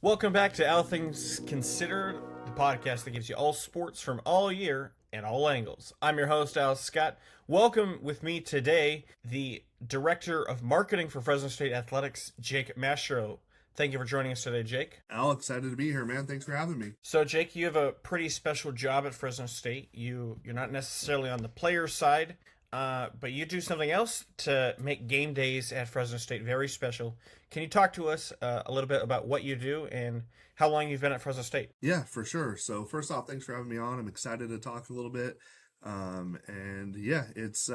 Welcome back to All Things Considered, the podcast that gives you all sports from all year and all angles. I'm your host, Al Scott. Welcome with me today, the Director of Marketing for Fresno State Athletics, Jake Mastro. Thank you for joining us today, Jake. Al, excited to be here, man. Thanks for having me. So, Jake, you have a pretty special job at Fresno State. You're not necessarily on the player side, but you do something else to make game days at Fresno State very special. Can you talk to us a little bit about what you do and how long you've been at Fresno State? Yeah, for sure. So first off, thanks for having me on. I'm excited to talk a little bit. And yeah, it's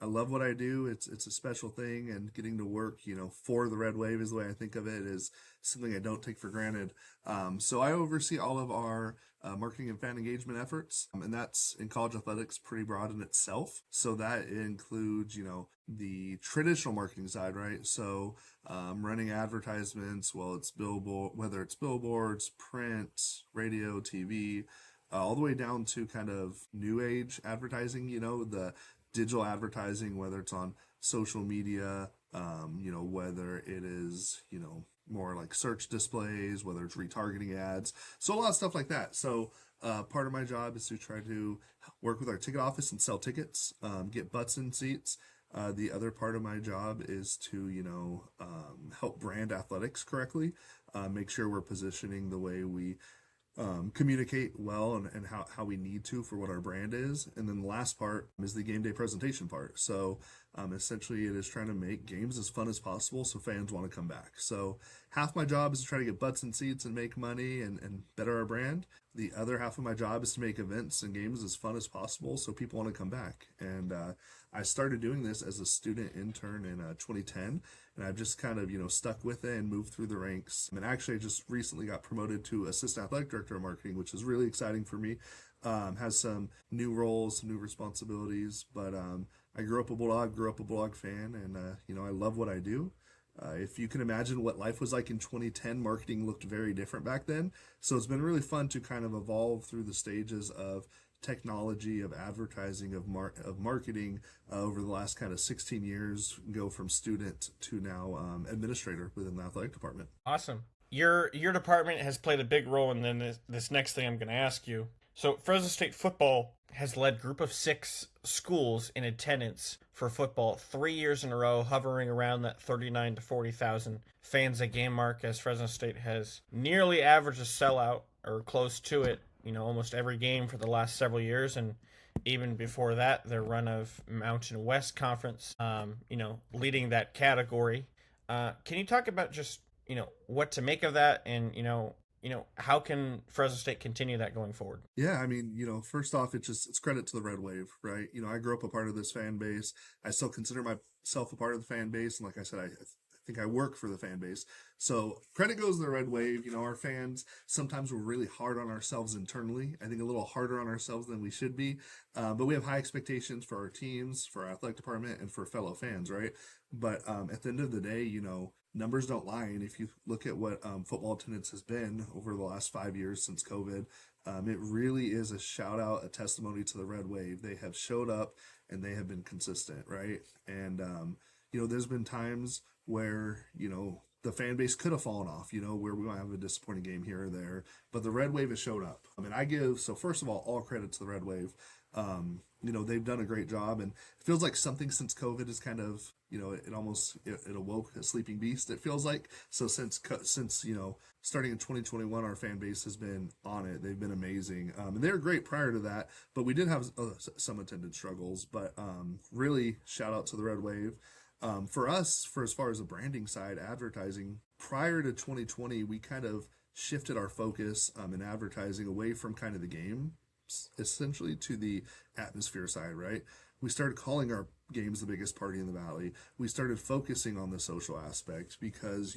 I love what I do. It's a special thing, and getting to work, for the Red Wave is the way I think of it, is something I don't take for granted. So I oversee all of our marketing and fan engagement efforts, and that's in college athletics pretty broad in itself. So that includes, the traditional marketing side, right? So running advertisements, whether it's billboards, print, radio, TV, all the way down to kind of new age advertising, the digital advertising, whether it's on social media, whether it is, more like search displays, whether it's retargeting ads. So a lot of stuff like that. So part of my job is to try to work with our ticket office and sell tickets, get butts in seats. The other part of my job is to, help brand athletics correctly, make sure we're positioning the way we communicate well and how we need to for what our brand is. And then the last part is the game day presentation part. So essentially it is trying to make games as fun as possible so fans want to come back. So half my job is to try to get butts in seats and make money and better our brand. The other half of my job is to make events and games as fun as possible so people want to come back. And I started doing this as a student intern in 2010, and I've just kind of, stuck with it and moved through the ranks. And actually, I just recently got promoted to assistant athletic director of marketing, which is really exciting for me. Has some new roles, new responsibilities, but I grew up a Bulldog fan, and, I love what I do. If you can imagine what life was like in 2010, marketing looked very different back then. So it's been really fun to kind of evolve through the stages of technology, of advertising, of marketing over the last kind of 16 years, go from student to now administrator within the athletic department. Awesome. Your department has played a big role in this next thing I'm going to ask you. So Fresno State football has led Group of 6 schools in attendance for football 3 years in a row, hovering around that 39 to 40,000 fans a game mark, as Fresno State has nearly averaged a sellout or close to it, almost every game for the last several years. And even before that, their run of Mountain West Conference, leading that category. Can you talk about just, what to make of that, and, how can Fresno State continue that going forward? Yeah, I mean, first off, it's credit to the Red Wave, right? I grew up a part of this fan base. I still consider myself a part of the fan base, and like I said, I think I work for the fan base. So credit goes to the Red Wave. Our fans, sometimes we're really hard on ourselves internally. I think a little harder on ourselves than we should be. But we have high expectations for our teams, for our athletic department, and for fellow fans, right? But at the end of the day, numbers don't lie. And if you look at what football attendance has been over the last 5 years since COVID, it really is a shout out, a testimony to the Red Wave. They have showed up and they have been consistent, right? And, there's been times where, the fan base could have fallen off, where we might have a disappointing game here or there, but the Red Wave has showed up. So first of all credit to the Red Wave. They've done a great job, and it feels like something since COVID is kind of, it awoke a sleeping beast, it feels like. So since starting in 2021, our fan base has been on it. They've been amazing. And they were great prior to that, but we did have some attendance struggles, but really shout out to the Red Wave. For us, for as far as the branding side, advertising, prior to 2020, we kind of shifted our focus in advertising away from kind of the game, essentially, to the atmosphere side, right? We started calling our games the biggest party in the valley. We started focusing on the social aspect because,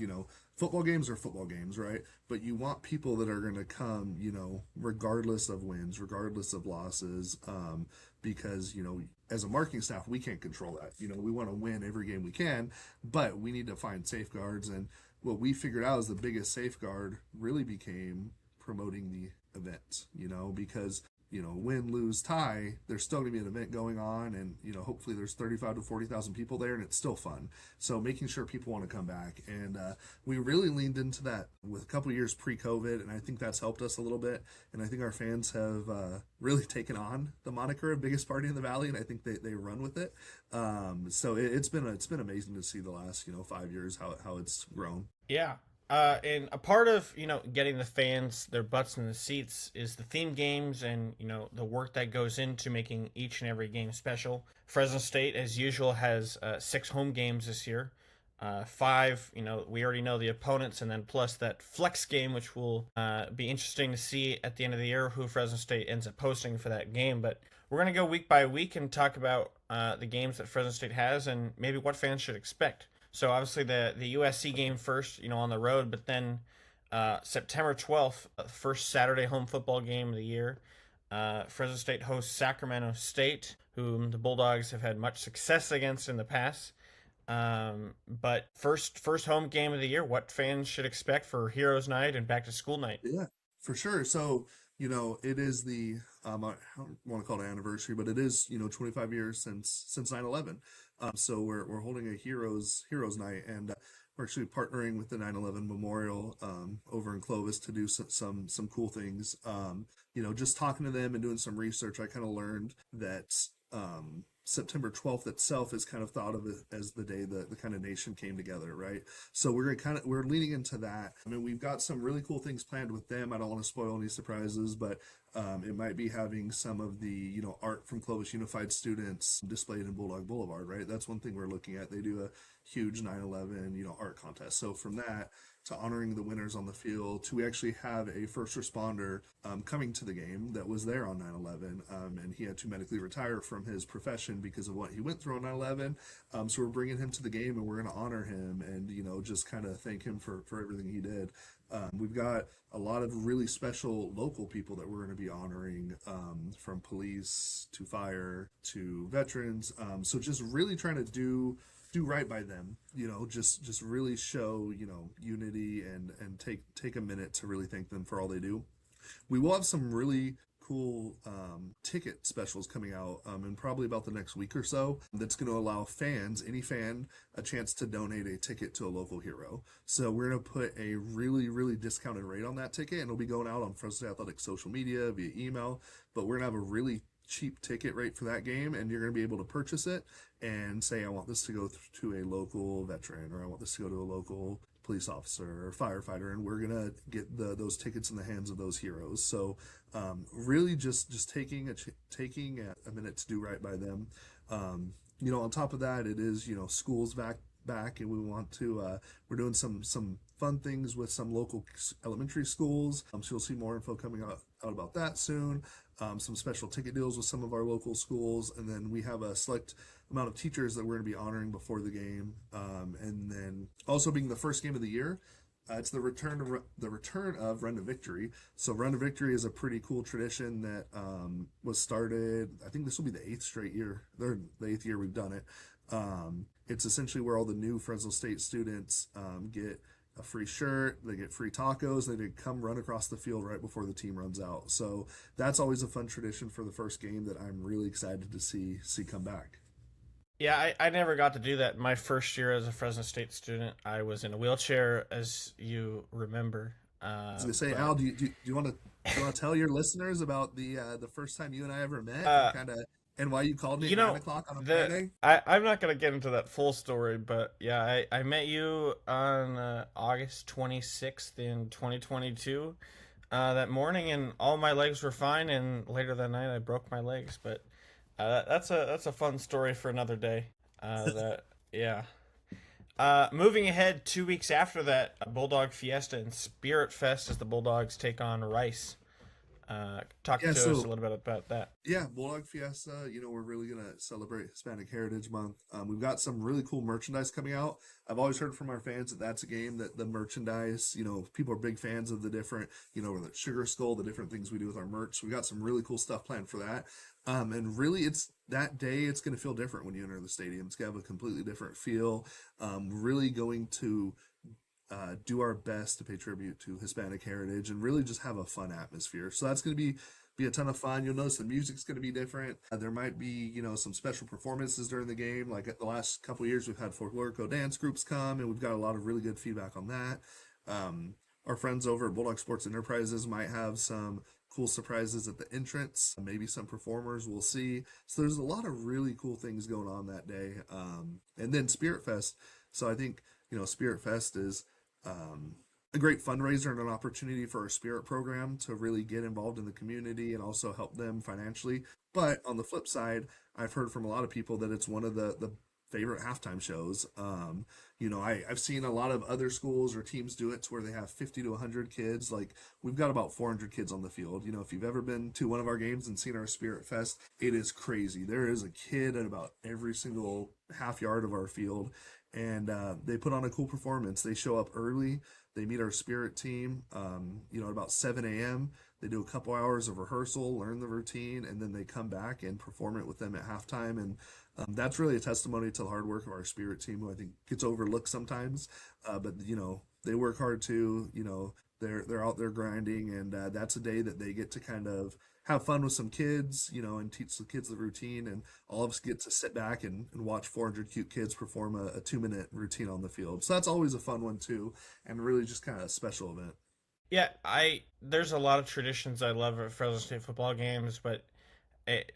football games are football games, right? But you want people that are going to come, regardless of wins, regardless of losses, because, as a marketing staff, we can't control that. We want to win every game we can, but we need to find safeguards. And what we figured out is the biggest safeguard really became promoting the event, because win, lose, tie, there's still going to be an event going on, and hopefully there's 35 to 40,000 people there, and it's still fun. So making sure people want to come back, and we really leaned into that with a couple of years pre-COVID, and I think that's helped us a little bit. And I think our fans have really taken on the moniker of biggest party in the valley, and I think they run with it. So it's been amazing to see the last 5 years how it's grown. Yeah. And a part of, getting the fans their butts in the seats is the theme games and, the work that goes into making each and every game special. Fresno State, as usual, has 6 home games this year. 5, we already know the opponents, and then plus that flex game, which will be interesting to see at the end of the year who Fresno State ends up hosting for that game. But we're going to go week by week and talk about the games that Fresno State has and maybe what fans should expect. So obviously the USC game first, on the road, but then September 12th, first Saturday home football game of the year. Fresno State hosts Sacramento State, whom the Bulldogs have had much success against in the past. But first home game of the year, what fans should expect for Heroes Night and Back to School Night? Yeah, for sure. So, it is the I don't want to call it anniversary, but it is 25 years since 9/11. So we're holding a Heroes Night, and we're actually partnering with the 9/11 Memorial over in Clovis to do some cool things. Just talking to them and doing some research, I kind of learned that September 12th itself is kind of thought of as the day the kind of nation came together, right? So we're leaning into that. I mean, we've got some really cool things planned with them. I don't want to spoil any surprises, but it might be having some of the art from Clovis Unified students displayed in Bulldog Boulevard, right? That's one thing we're looking at. They do a huge 9/11 art contest. So from that to honoring the winners on the field, to we actually have a first responder coming to the game that was there on 9/11, and he had to medically retire from his profession because of what he went through on 9/11. So we're bringing him to the game, and we're going to honor him and just kind of thank him for everything he did. We've got a lot of really special local people that we're going to be honoring, from police to fire to veterans. So just really trying to do right by them, just really show, unity and take a minute to really thank them for all they do. We will have some really cool ticket specials coming out in probably about the next week or so, that's going to allow any fan, a chance to donate a ticket to a local hero. So we're going to put a really, really discounted rate on that ticket, and it'll be going out on Fresno State Athletics social media via email, but we're going to have a really cheap ticket rate for that game, and you're going to be able to purchase it and say, I want this to go to a local veteran, or I want this to go to a local police officer or firefighter, and we're gonna get those tickets in the hands of those heroes. So really just taking a minute to do right by them. On top of that, it is school's back, and we want to we're doing some fun things with some local elementary schools. So you'll see more info coming out about that soon. Some special ticket deals with some of our local schools, and then we have a select amount of teachers that we're going to be honoring before the game, and then also being the first game of the year. It's the return of Run to Victory. So Run to Victory is a pretty cool tradition that was started. I think this will be the 8th straight year. The 8th year we've done it. It's essentially where all the new Fresno State students get a free shirt, they get free tacos, they come run across the field right before the team runs out. So that's always a fun tradition for the first game that I'm really excited to see come back. Yeah, I never got to do that. My first year as a Fresno State student, I was in a wheelchair, as you remember. I was gonna say, Al, do you want to tell your listeners about the first time you and I ever met, and why you called me at 9 o'clock on a Friday? I'm not going to get into that full story, but yeah, I met you on August 26th in 2022 that morning, and all my legs were fine, and later that night I broke my legs, but that's a fun story for another day. Yeah. Moving ahead, 2 weeks after that, Bulldog Fiesta and Spirit Fest as the Bulldogs take on Rice. Talk to us a little bit about that. Yeah, Bulldog Fiesta, we're really going to celebrate Hispanic Heritage Month. We've got some really cool merchandise coming out. I've always heard from our fans that that's a game that the merchandise, people are big fans of the different, the Sugar Skull, the different things we do with our merch. So we got some really cool stuff planned for that. And really, it's that day, it's going to feel different when you enter the stadium. It's going to have a completely different feel. Really going to do our best to pay tribute to Hispanic heritage and really just have a fun atmosphere. So that's going to be a ton of fun. You'll notice the music's going to be different. There might be, some special performances during the game. Like at the last couple of years, we've had folklorico dance groups come, and we've got a lot of really good feedback on that. Our friends over at Bulldog Sports Enterprises might have some cool surprises at the entrance, maybe some performers we'll see. So there's a lot of really cool things going on that day. And then Spirit Fest. So I think, Spirit Fest is a great fundraiser and an opportunity for our spirit program to really get involved in the community and also help them financially. But on the flip side, I've heard from a lot of people that it's one of the favorite halftime shows. I've seen a lot of other schools or teams do it to where they have 50 to 100 kids. Like we've got about 400 kids on the field. If you've ever been to one of our games and seen our Spirit Fest, it is crazy. There is a kid at about every single half yard of our field, and they put on a cool performance. They show up early. They meet our spirit team, at about 7 a.m. They do a couple hours of rehearsal, learn the routine, and then they come back and perform it with them at halftime. And that's really a testimony to the hard work of our spirit team, who I think gets overlooked sometimes. But they work hard too. They're out there grinding, and that's a day that they get to kind of have fun with some kids, and teach the kids the routine, and all of us get to sit back and watch 400 cute kids perform a 2-minute routine on the field. So that's always a fun one too, and really just kind of a special event. Yeah, there's a lot of traditions I love at Fresno State football games, but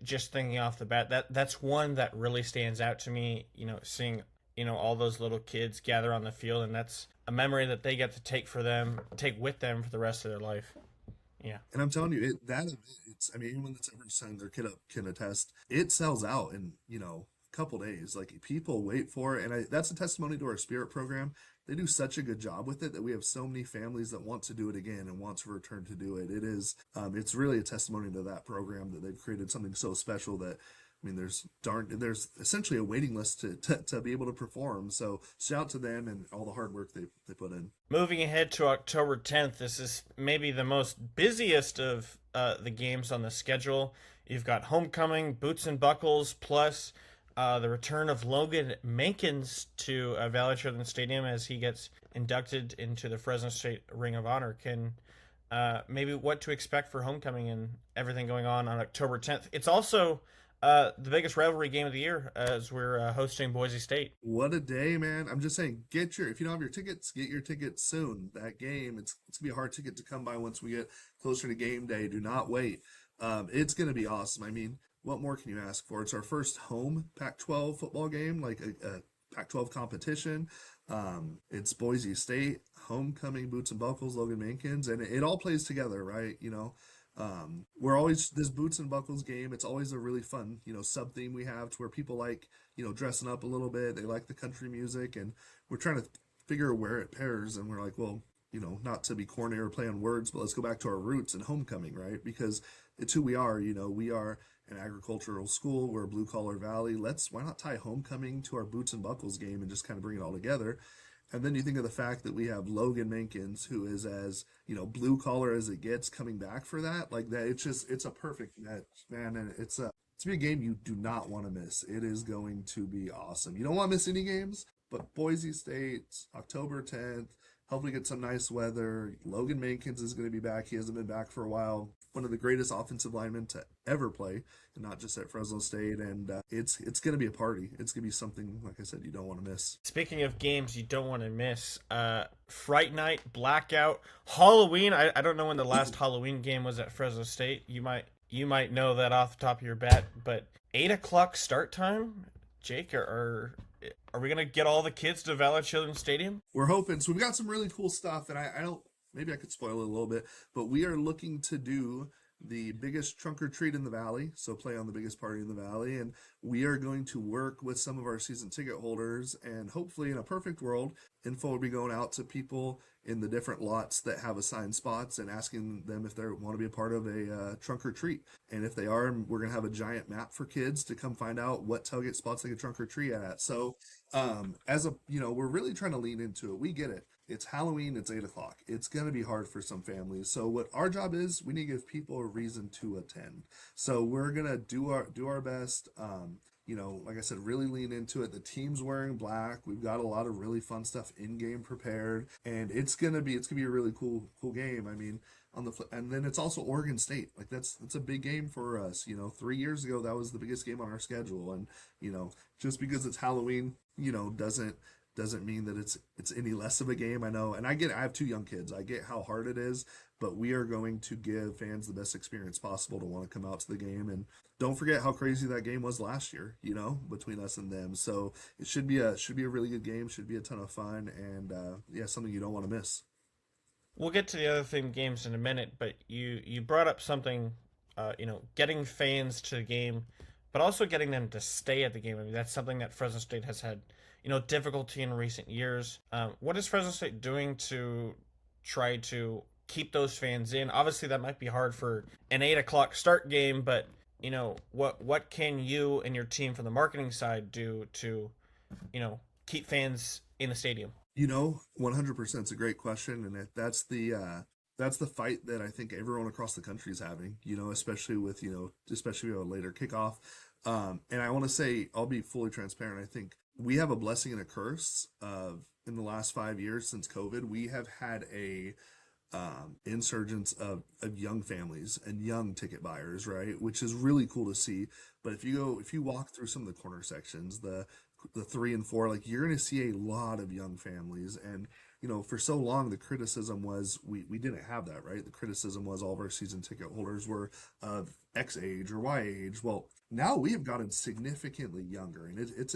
just thinking off the bat, that's one that really stands out to me. Seeing all those little kids gather on the field, and that's a memory that they get to take with them for the rest of their life. Yeah. And I'm telling you, that event, anyone that's ever signed their kid up can attest. It sells out in a couple days. Like people wait for it, and that's a testimony to our spirit program. They do such a good job with it that we have so many families that want to do it again and want to return to do it. It's really a testimony to that program that they've created something so special that. There's essentially a waiting list to be able to perform. So shout out to them and all the hard work they put in. Moving ahead to October 10th, this is maybe the most busiest of the games on the schedule. You've got homecoming, boots and buckles, plus the return of Logan Mankins to Valley Children's Stadium as he gets inducted into the Fresno State Ring of Honor. Can maybe what to expect for homecoming and everything going on October 10th. It's also the biggest rivalry game of the year as we're hosting Boise State. What a day, man. I'm just saying, if you don't have your tickets, get your tickets soon. That game, it's going to be a hard ticket to come by once we get closer to game day. Do not wait. It's going to be awesome. What more can you ask for? It's our first home Pac-12 football game, like a Pac-12 competition. It's Boise State, homecoming, boots and buckles, Logan Mankins, and it all plays together, right? We're always this boots and buckles game. It's always a really fun, sub theme we have to where people like, dressing up a little bit. They like the country music, and we're trying to figure where it pairs. And we're like, well, not to be corny or play on words, but let's go back to our roots and homecoming, right? Because it's who we are. We are an agricultural school. We're a blue collar valley. Why not tie homecoming to our boots and buckles game and just kind of bring it all together? And then you think of the fact that we have Logan Mankins, who is as, blue collar as it gets, coming back for that. Like that, it's a perfect match, man. And it's to be a game you do not want to miss. It is going to be awesome. You don't want to miss any games, but Boise State, October 10th, hopefully get some nice weather. Logan Mankins is going to be back. He hasn't been back for a while. One of the greatest offensive linemen to ever play, and not just at Fresno State. And it's going to be a party. It's going to be something, like I said, you don't want to miss. Speaking of games you don't want to miss, Fright Night, Blackout, Halloween. I don't know when the last Halloween game was at Fresno State. You might know that off the top of your bat, but 8:00 start time. Jake, are we gonna get all the kids to Valley Children's Stadium? We're hoping. So we've got some really cool stuff, and I don't. Maybe I could spoil it a little bit, but we are looking to do the biggest trunk or treat in the valley, so play on the biggest party in the valley, and we are going to work with some of our season ticket holders, and hopefully in a perfect world, info will be going out to people in the different lots that have assigned spots and asking them if they want to be a part of a trunk or treat. And if they are, we're going to have a giant map for kids to come find out what tailgate spots they can trunk or treat at. So we're really trying to lean into it. We get it. It's Halloween, it's 8:00. It's going to be hard for some families. So what our job is, we need to give people a reason to attend. So we're going to do our best. like I said, really lean into it. The team's wearing black. We've got a lot of really fun stuff in game prepared, and it's gonna be a really cool game. I mean, and then it's also Oregon State. Like that's a big game for us. 3 years ago that was the biggest game on our schedule, and just because it's Halloween, doesn't mean that it's any less of a game. I know, and I have 2 young kids. I get how hard it is, but we are going to give fans the best experience possible to want to come out to the game. And don't forget how crazy that game was last year, between us and them. So it should be a really good game, should be a ton of fun, and yeah, something you don't want to miss. We'll get to the other theme games in a minute, but you brought up something, getting fans to the game, but also getting them to stay at the game. I mean, that's something that Fresno State has had, difficulty in recent years. What is Fresno State doing to try to keep those fans in? Obviously, that might be hard for an 8 o'clock start game, but what can you and your team from the marketing side do to, keep fans in the stadium? 100% it's a great question, and that's the fight that I think everyone across the country is having. Especially with a later kickoff. And I want to say, I'll be fully transparent. I think we have a blessing and a curse of in the last 5 years since COVID. We have had a insurgence of young families and young ticket buyers, right? Which is really cool to see. But if you walk through some of the corner sections, the 3 and 4, like you're going to see a lot of young families. And for so long the criticism was we didn't have that, right? The criticism was all of our season ticket holders were of X age or Y age. Well, now we have gotten significantly younger, and it's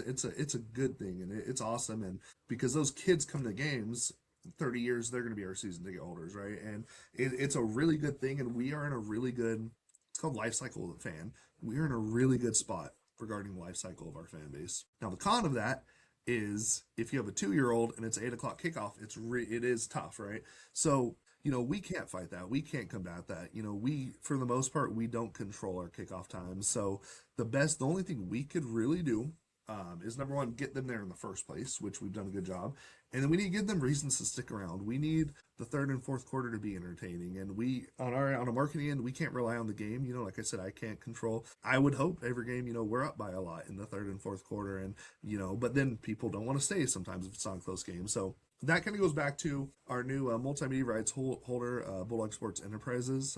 a good thing, and it's awesome. And because those kids come to games 30 years, they're going to be our season ticket holders, right? And it's a really good thing, and we are in a really good, it's called life cycle of the fan. We're in a really good spot regarding the life cycle of our fan base. Now, the con of that is if you have a 2-year-old and it's 8 o'clock kickoff, it is tough, right? So, we can't fight that. We can't combat that. For the most part, we don't control our kickoff times. So the only thing we could really do is number one, get them there in the first place, which we've done a good job. And then we need to give them reasons to stick around. We need the third and fourth quarter to be entertaining. And on a marketing end, we can't rely on the game. Like I said, I can't control. I would hope every game, we're up by a lot in the third and fourth quarter. And, but then people don't want to stay sometimes if it's not a close game. So that kind of goes back to our new multimedia rights holder, Bulldog Sports Enterprises.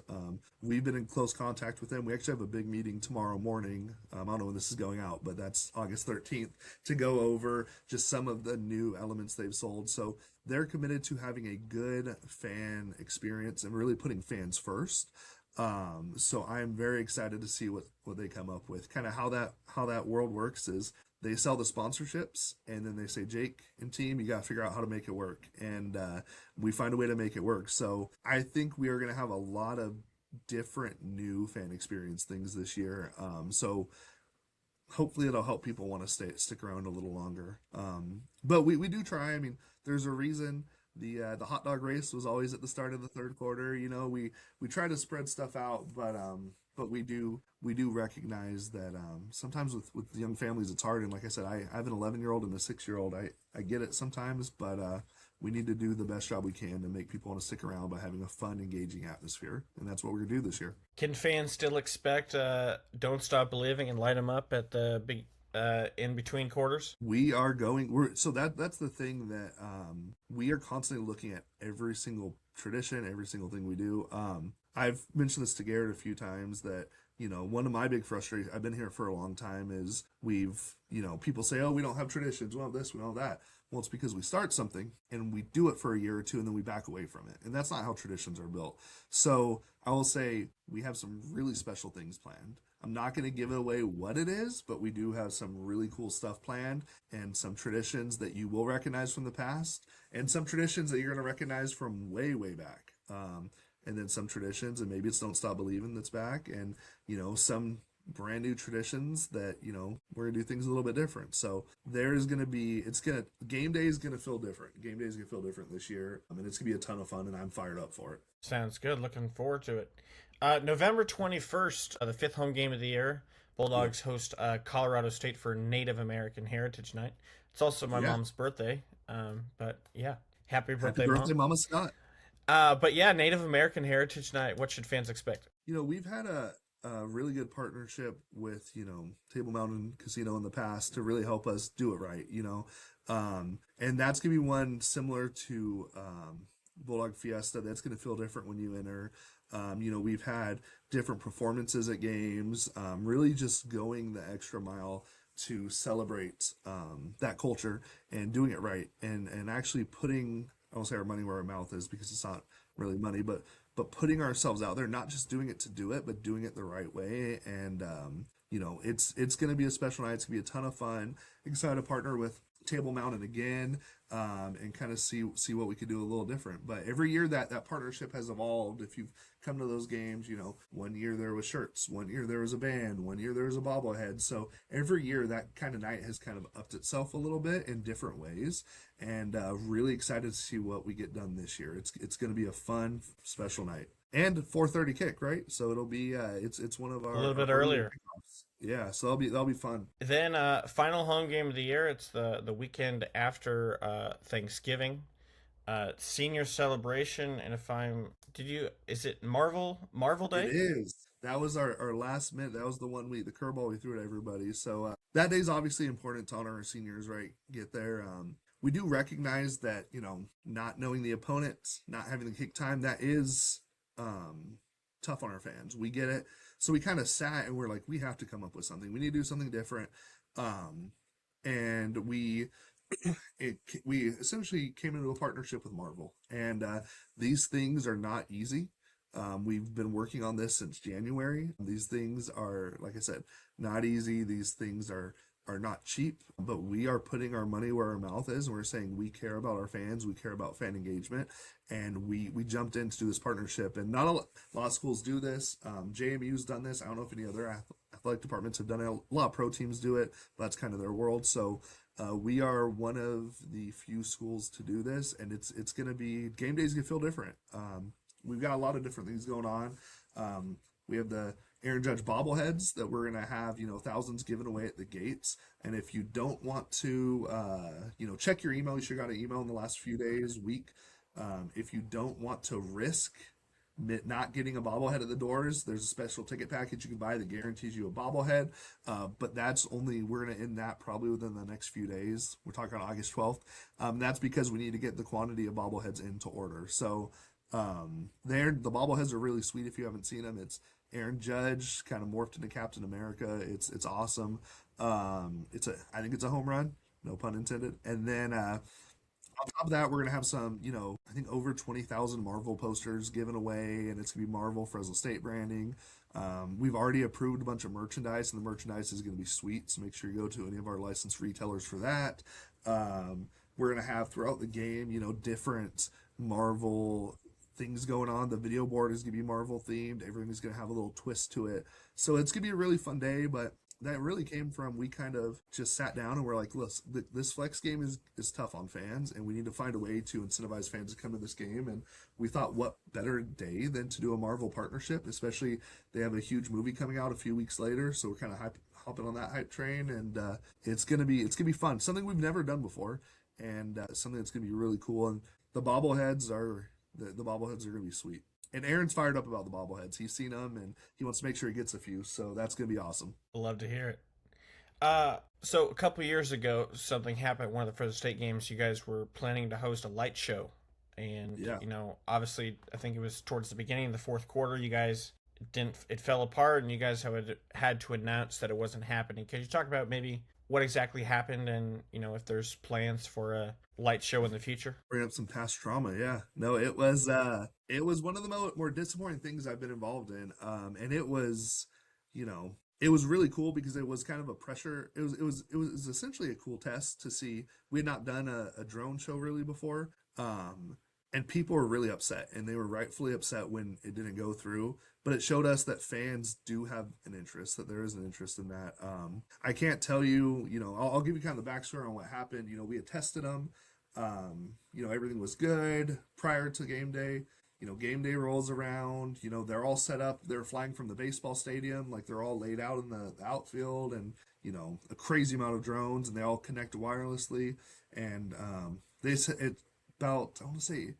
We've been in close contact with them. We actually have a big meeting tomorrow morning. I don't know when this is going out, but that's August 13th, to go over just some of the new elements they've sold. So they're committed to having a good fan experience and really putting fans first. So I'm very excited to see what they come up with. Kind of how that world works is they sell the sponsorships, and then they say, Jake and team, you got to figure out how to make it work. And we find a way to make it work. So I think we are going to have a lot of different new fan experience things this year. So hopefully it'll help people want to stick around a little longer. But we do try. I mean, there's a reason the hot dog race was always at the start of the third quarter. We try to spread stuff out, but we do recognize that sometimes with young families it's hard. And like I said, I have an 11-year-old and a 6-year-old. I get it sometimes, but we need to do the best job we can to make people want to stick around by having a fun, engaging atmosphere, and that's what we're gonna do this year. Can fans still expect "Don't Stop Believing" and "Light 'Em Up" at the big in between quarters? That's the thing that we are constantly looking at every single tradition, every single thing we do. I've mentioned this to Garrett a few times that one of my big frustrations, I've been here for a long time, is people say, oh, we don't have traditions, we don't have this, we don't have that. Well, it's because we start something and we do it for a year or two and then we back away from it. And that's not how traditions are built. So I will say we have some really special things planned. I'm not going to give away what it is, but we do have some really cool stuff planned and some traditions that you will recognize from the past and some traditions that you're going to recognize from way, way back. And then some traditions, and maybe it's Don't Stop Believing that's back, and some brand new traditions that we're gonna do things a little bit different. So there's gonna be game day is gonna feel different. Game day is gonna feel different this year. I mean, it's gonna be a ton of fun, and I'm fired up for it. Sounds good. Looking forward to it. November 21st, the 5th home game of the year. Bulldogs host Colorado State for Native American Heritage Night. It's also my mom's birthday. But yeah, happy birthday, Mom. Mama Scott. But yeah, Native American Heritage Night. What should fans expect? We've had a a really good partnership with, Table Mountain Casino in the past to really help us do it right, and that's going to be one similar to Bulldog Fiesta that's going to feel different when you enter. We've had different performances at games, really just going the extra mile to celebrate that culture and doing it right, and actually putting, I won't say our money where our mouth is because it's not really money, but putting ourselves out there, not just doing it to do it, but doing it the right way. And it's going to be a special night. It's going to be a ton of fun. Excited to partner with Table Mountain again, and kind of see what we could do a little different. But every year that partnership has evolved. If you've come to those games, one year there was shirts, one year there was a band, one year there was a bobblehead. So every year that kind of night has kind of upped itself a little bit in different ways, and really excited to see what we get done this year. It's going to be a fun special night. And 4:30 kick, right? So it'll be it's one of A little our bit earlier earlier. kickoffs. Yeah, so that'll be fun. Then final home game of the year. It's the weekend after Thanksgiving. Senior celebration, and if I'm did you is it Marvel It Day? is. That was our last minute. That was the one week, the curveball we threw at everybody. So that day's obviously important to honor our seniors, right? Get there. We do recognize that, not knowing the opponent, not having the kick time, that is tough on our fans. We get it. So we kind of sat and we're like, we have to come up with something. We need to do something different. Um, and we essentially came into a partnership with Marvel, and these things are not easy. We've been working on this since January. These things are, like I said, not easy. These things are not cheap, but we are putting our money where our mouth is, and we're saying we care about our fans, we care about fan engagement, and we jumped in to do this partnership. And not a lot of schools do this. JMU's done this. I don't know if any other athletic departments have done it. A lot of pro teams do it, but that's kind of their world. So we are one of the few schools to do this, and it's going to be game days gonna feel different. We've got a lot of different things going on. We have the Aaron Judge bobbleheads that we're gonna have, thousands given away at the gates. And if you don't want to, check your email. You should have got an email in the last few days, week. If you don't want to risk not getting a bobblehead at the doors, there's a special ticket package you can buy that guarantees you a bobblehead. But that's only, we're going to end that probably within the next few days. We're talking on August 12th. That's because we need to get the quantity of bobbleheads into order. So the bobbleheads are really sweet if you haven't seen them. It's Aaron Judge kind of morphed into Captain America. It's awesome. I think it's a home run, no pun intended. And then on top of that, we're gonna have some, I think over 20,000 Marvel posters given away, and it's gonna be Marvel Fresno State branding. We've already approved a bunch of merchandise, and the merchandise is gonna be sweet. So make sure you go to any of our licensed retailers for that. We're gonna have throughout the game, different Marvel things going on. The video board is gonna be Marvel themed. Everything's gonna have a little twist to it. So it's gonna be a really fun day, but that really came from, we kind of just sat down and we're like, look, this flex game is tough on fans, and we need to find a way to incentivize fans to come to this game. And we thought, what better day than to do a Marvel partnership, especially they have a huge movie coming out a few weeks later. So we're kind of hopping on that hype train, and it's gonna be fun, something we've never done before, and something that's gonna be really cool. And the bobbleheads are gonna be sweet. And Aaron's fired up about the bobbleheads. He's seen them, and he wants to make sure he gets a few. So that's going to be awesome. Love to hear it. So a couple years ago, something happened at one of the Fresno State games. You guys were planning to host a light show, and Yeah. obviously, I think it was towards the beginning of the fourth quarter. You guys didn't. It fell apart, and you guys had to announce that it wasn't happening. Could you talk about maybe what exactly happened, and if there's plans for a light show in the future? Bring up some past trauma. Yeah. No, it was one of the more disappointing things I've been involved in. And you know, it was really cool because it was kind of a pressure. It was essentially a cool test to see. We had not done a drone show really before. And people were really upset, and they were rightfully upset when it didn't go through. But it showed us that fans do have an interest, that there is an interest in that. I can't tell you, I'll give you kind of the backstory on what happened. We had tested them. Everything was good prior to game day. Game day rolls around. They're all set up. They're flying from the baseball stadium, like they're all laid out in the outfield, and a crazy amount of drones, and they all connect wirelessly. And they said it about, I want to say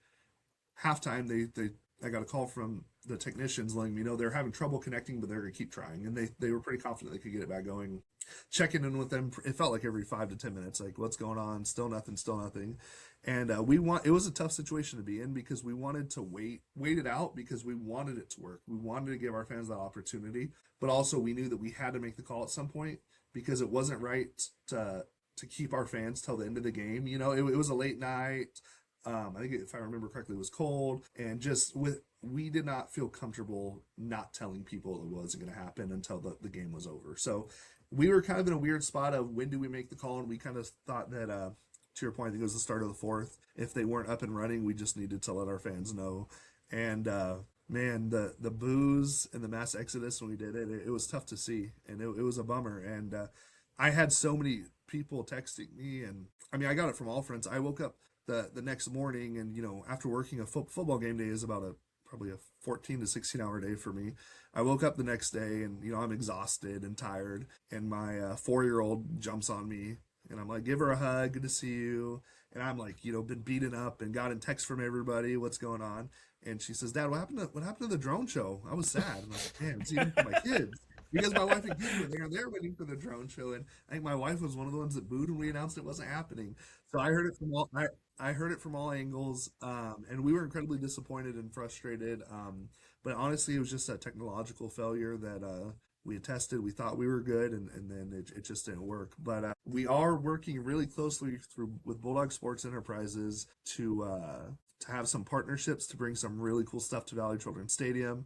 halftime. They I got a call from the technicians letting me know they're having trouble connecting, but they're going to keep trying. And they were pretty confident they could get it back going. Checking in with them, it felt like every 5 to 10 minutes, like what's going on, still nothing, still nothing. And it was a tough situation to be in because we wanted to wait it out because we wanted it to work. We wanted to give our fans that opportunity, but also we knew that we had to make the call at some point because it wasn't right to keep our fans till the end of the game. It was a late night. I think if I remember correctly, it was cold, and we did not feel comfortable not telling people it wasn't going to happen until the game was over. So we were kind of in a weird spot of when do we make the call, and we kind of thought that, to your point, I think it was the start of the fourth. If they weren't up and running, we just needed to let our fans know. And man, the boos and the mass exodus when we did it was tough to see, and it was a bummer. And I had so many people texting me, and I mean, I got it from all friends. I woke up the next morning, and after working a football game day is about probably a 14 to 16 hour day for me. I woke up the next day, and I'm exhausted and tired, and my 4-year-old jumps on me, and I'm like, give her a hug, good to see you. And I'm like, been beaten up and gotten texts from everybody, what's going on? And she says, Dad, what happened to the drone show? I was sad. I'm like, man, it's even for my kids. Because my wife and kids were there, and they're waiting for the drone show, and I think my wife was one of the ones that booed when we announced it wasn't happening. So I heard it from all angles, and we were incredibly disappointed and frustrated. But honestly, it was just a technological failure that we had tested. We thought we were good, and then it just didn't work. But we are working really closely with Bulldog Sports Enterprises to have some partnerships to bring some really cool stuff to Valley Children's Stadium.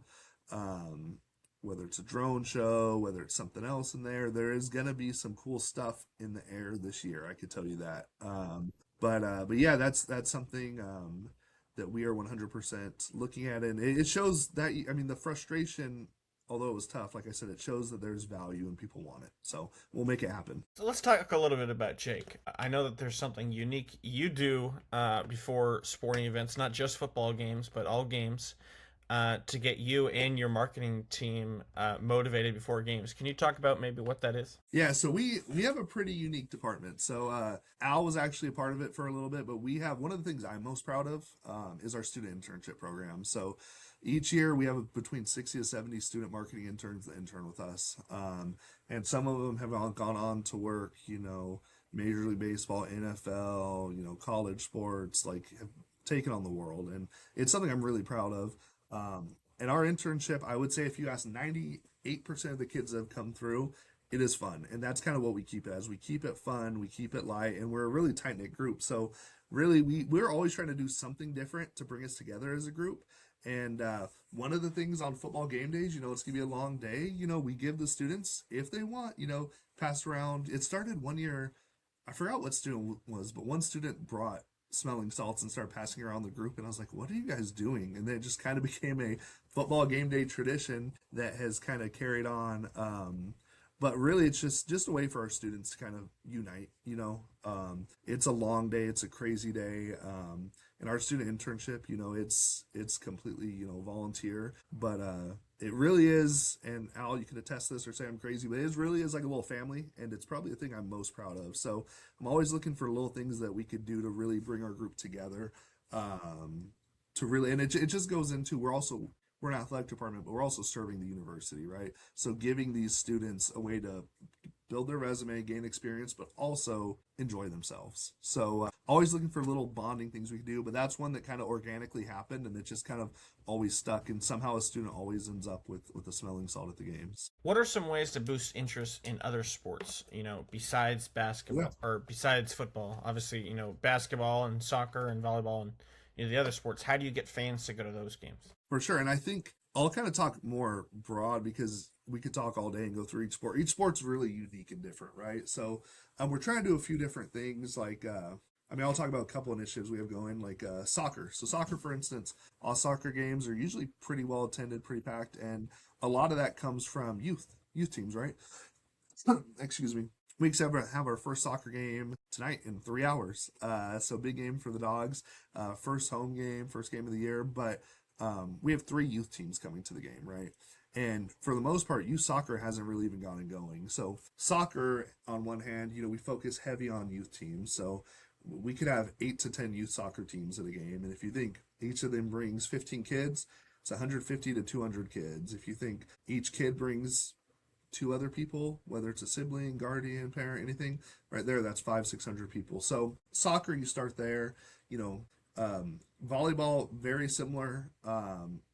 Whether it's a drone show, whether it's something else in there is going to be some cool stuff in the air this year. I could tell you that. But yeah, that's something that we are 100% looking at, and it shows that, I mean, the frustration, although it was tough, like I said, it shows that there's value and people want it. So we'll make it happen. So let's talk a little bit about Jake. I know that there's something unique you do before sporting events, not just football games, but all games, to get you and your marketing team motivated before games. Can you talk about maybe what that is? Yeah, so we have a pretty unique department. So Al was actually a part of it for a little bit, but we have one of the things I'm most proud of is our student internship program. So each year we have between 60 to 70 student marketing interns that intern with us, and some of them have gone on to work, Major League Baseball, NFL, college sports, like have taken on the world, and it's something I'm really proud of. And our internship, I would say if you ask 98% of the kids that have come through, it is fun. And that's kind of what we keep it as. We keep it fun, we keep it light, and we're a really tight knit group. So really we're always trying to do something different to bring us together as a group. And one of the things on football game days, it's gonna be a long day. We give the students, if they want, pass around. It started one year, I forgot what student was, but one student brought smelling salts and started passing around the group, and I was like, what are you guys doing? And then it just kind of became a football game day tradition that has kind of carried on. But really it's just a way for our students to kind of unite. It's a long day, it's a crazy day. And our student internship, it's completely, volunteer, but it really is. And Al, you can attest to this or say I'm crazy, but it really is like a little family, and it's probably the thing I'm most proud of. So I'm always looking for little things that we could do to really bring our group together. To really, and it just goes into, we're an athletic department, but we're also serving the university, right? So giving these students a way to build their resume, gain experience, but also enjoy themselves. So always looking for little bonding things we can do, but that's one that kind of organically happened, and it just kind of always stuck, and somehow a student always ends up with a smelling salt at the games. What are some ways to boost interest in other sports, besides basketball, Yeah, or besides football? Obviously, basketball and soccer and volleyball and the other sports. How do you get fans to go to those games? for sure. And I think I'll kind of talk more broad because we could talk all day and go through each sport. Each sport's really unique and different, right? So we're trying to do a few different things. Like, I'll talk about a couple initiatives we have going, like soccer. So soccer, for instance, all soccer games are usually pretty well attended, pretty packed, and a lot of that comes from youth teams, right? Excuse me. We have our first soccer game tonight in 3 hours. So big game for the dogs. First home game, first game of the year. But we have 3 youth teams coming to the game, right? And for the most part, youth soccer hasn't really even gotten going. So soccer, on one hand, we focus heavy on youth teams. So we could have 8 to 10 youth soccer teams at a game. And if you think each of them brings 15 kids, It's 150 to 200 kids. If you think each kid brings two other people, whether it's a sibling, guardian, parent, anything, right there, that's 600 people. So soccer, you start there. You know, volleyball, very similar.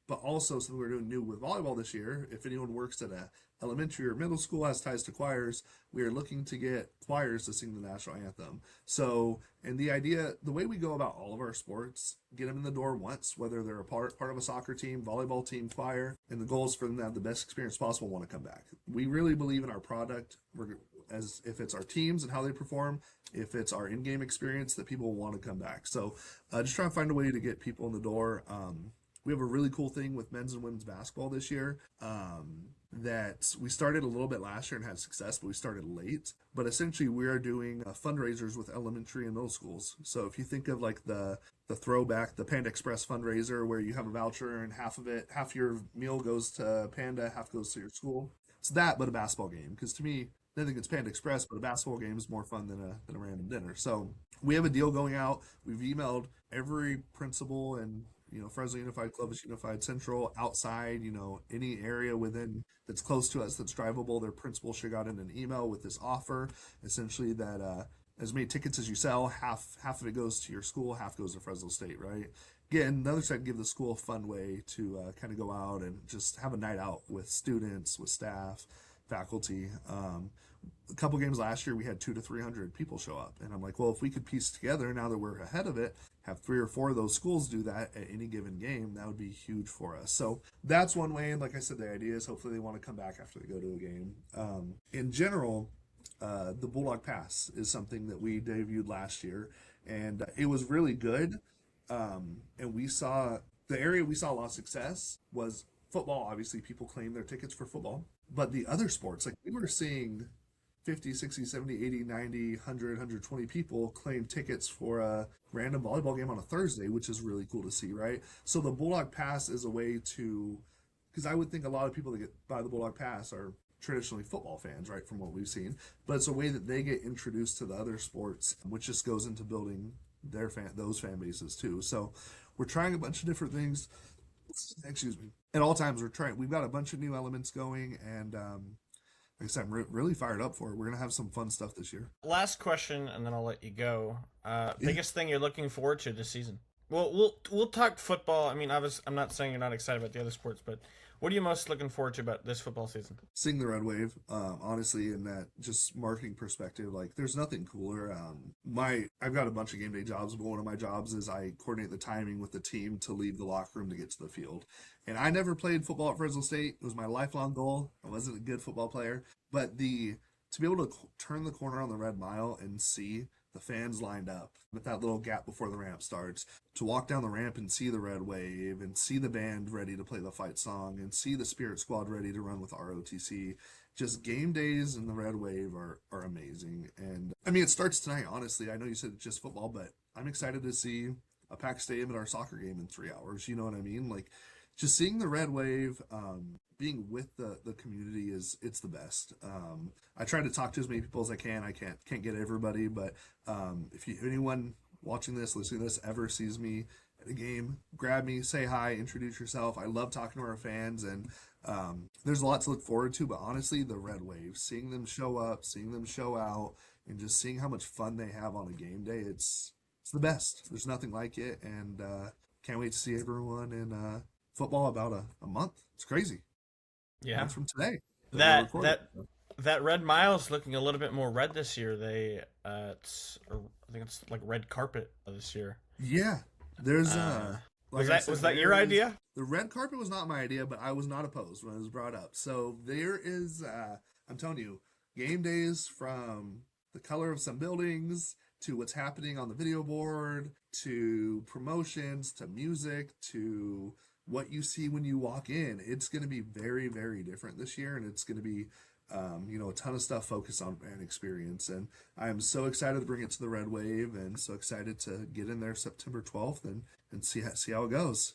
But also something we're doing new with volleyball this year. If anyone works at a elementary or middle school has ties to choirs, we are looking to get choirs to sing the national anthem. So, and the idea, the way we go about all of our sports, get them in the door once, whether they're a part of a soccer team, volleyball team, choir, and the goal is for them to have the best experience possible, want to come back. We really believe in our product, as if it's our teams and how they perform, if it's our in-game experience, that people want to come back. So, just trying to find a way to get people in the door. We have a really cool thing with men's and women's basketball this year. That we started a little bit last year and had success, but we started late. But essentially, we are doing fundraisers with elementary and middle schools. So if you think of like the throwback, the Panda Express fundraiser, where you have a voucher and half your meal goes to Panda, half goes to your school. It's that, but a basketball game. Because to me, I think it's Panda Express, but a basketball game is more fun than a random dinner. So we have a deal going out. We've emailed every principal and Fresno Unified, Clovis Unified, Central, outside, any area within that's close to us that's drivable. Their principal should got in an email with this offer, essentially that as many tickets as you sell, half of it goes to your school, half goes to Fresno State, right? Again, the other side, give the school a fun way to kind of go out and just have a night out with students, with staff, faculty. A couple games last year, we had 200 to 300 people show up, and I'm like, well, if we could piece together now that we're ahead of it, have 3 or 4 of those schools do that at any given game, that would be huge for us. So that's one way. And like I said, the idea is hopefully they want to come back after they go to a game. In general, the Bulldog Pass is something that we debuted last year, and it was really good. And we saw the area we saw a lot of success was football. Obviously, people claim their tickets for football, but the other sports, like we were seeing 50, 60, 70, 80, 90, 100, 120 people claim tickets for a random volleyball game on a Thursday, which is really cool to see, right? So the Bulldog Pass is a way to, because I would think a lot of people that get by the Bulldog Pass are traditionally football fans, right, from what we've seen, but it's a way that they get introduced to the other sports, which just goes into building those fan bases too. So we're trying a bunch of different things. Excuse me. At all times, we've got a bunch of new elements going, and like I said, I'm really fired up for it. We're gonna have some fun stuff this year. Last question, and then I'll let you go. Yeah. Biggest thing you're looking forward to this season? Well, we'll talk football. I mean, I'm not saying you're not excited about the other sports, but what are you most looking forward to about this football season? Seeing the Red Wave, honestly, in that just marketing perspective, like there's nothing cooler. I've got a bunch of game day jobs, but one of my jobs is I coordinate the timing with the team to leave the locker room to get to the field. And I never played football at Fresno State. It was my lifelong goal. I wasn't a good football player, but to be able to turn the corner on the Red Mile and see the fans lined up with that little gap before the ramp starts, to walk down the ramp and see the Red Wave and see the band ready to play the fight song and see the Spirit Squad ready to run with ROTC. Just game days in the Red Wave are amazing. And I mean, it starts tonight, honestly. I know you said it's just football, but I'm excited to see a packed stadium at our soccer game in 3 hours. You know what I mean? Like, just seeing the Red Wave, being with the community it's the best. I try to talk to as many people as I can. I can't get everybody, but if anyone watching this, listening to this, ever sees me at a game, grab me, say hi, introduce yourself. I love talking to our fans, and there's a lot to look forward to. But honestly, the Red Wave, seeing them show up, seeing them show out, and just seeing how much fun they have on a game day, it's the best. There's nothing like it, and can't wait to see everyone in football about a month. It's crazy. Yeah. Month from today. That Red Mile's looking a little bit more red this year. I think it's like red carpet this year. Yeah. There's was that your idea? The red carpet was not my idea, but I was not opposed when it was brought up. So there is I'm telling you, game days from the color of some buildings to what's happening on the video board to promotions to music to what you see when you walk in. It's going to be very, very different this year, and it's going to be a ton of stuff focused on fan experience. And I am so excited to bring it to the Red Wave, and so excited to get in there September 12th and see how it goes.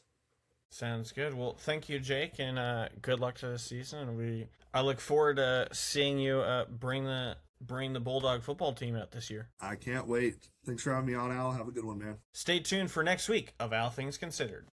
Sounds good. Well, thank you, Jake, and good luck to the season. And I look forward to seeing you bring the Bulldog football team out this year. I can't wait. Thanks for having me on, Al. Have a good one, man. Stay tuned for next week of All Things Considered.